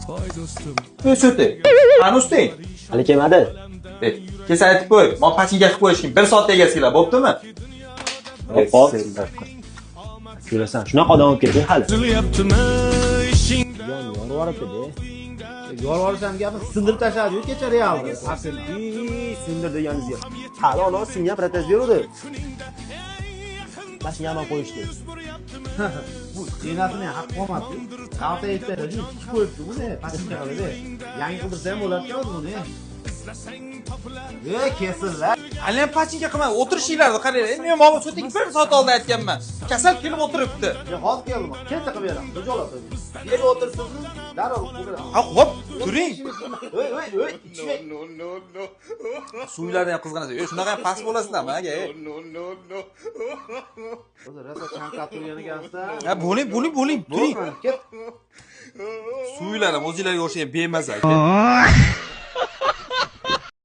O's'ti. Qani usting? Hali kelmadi. Kelsa aytib qo'y. Men pachinka qilib qo'yishim. 1 soatda egasizlar, bo'ptimi? Hop. Ko'rasan, shunaqa odam olib kelding hali. Yorvoribdi-da. Yorvorsam gapni sindirib tashladi-yu kecha Realda. Sindir deganingiz yo'q. Hali ona senga protez beruvdi. Mashinani olib qo'yishdi. Bu enasini haq qolmadi. Qalta aytdi, tik qo'yibdi buni, pachinka qiladi. Yangi qildirsa ham bo'lardi buni. Kesillar. Hali ham pachinka qilmay o'tirishinglarni qaranglar. Men mana shu 1 soat oldin aytganman. Kasal kelib o'tiribdi. Hozir keldim. Kecha qilib beraman. Xo'jalar. Yeb o'tirsizmi? Darrov qilib. Ha, xo'p, turing. Voy, Suvlarni ham qizg'anasiz. Shunaqa ham past bo'lasizlarmi, aka? O'zi rosa chanqab turgan ekansiz-da. Ha, bo'ling, turing. Ket. Suvlar ham o'zingizlarga o'xshagan bemaza aka.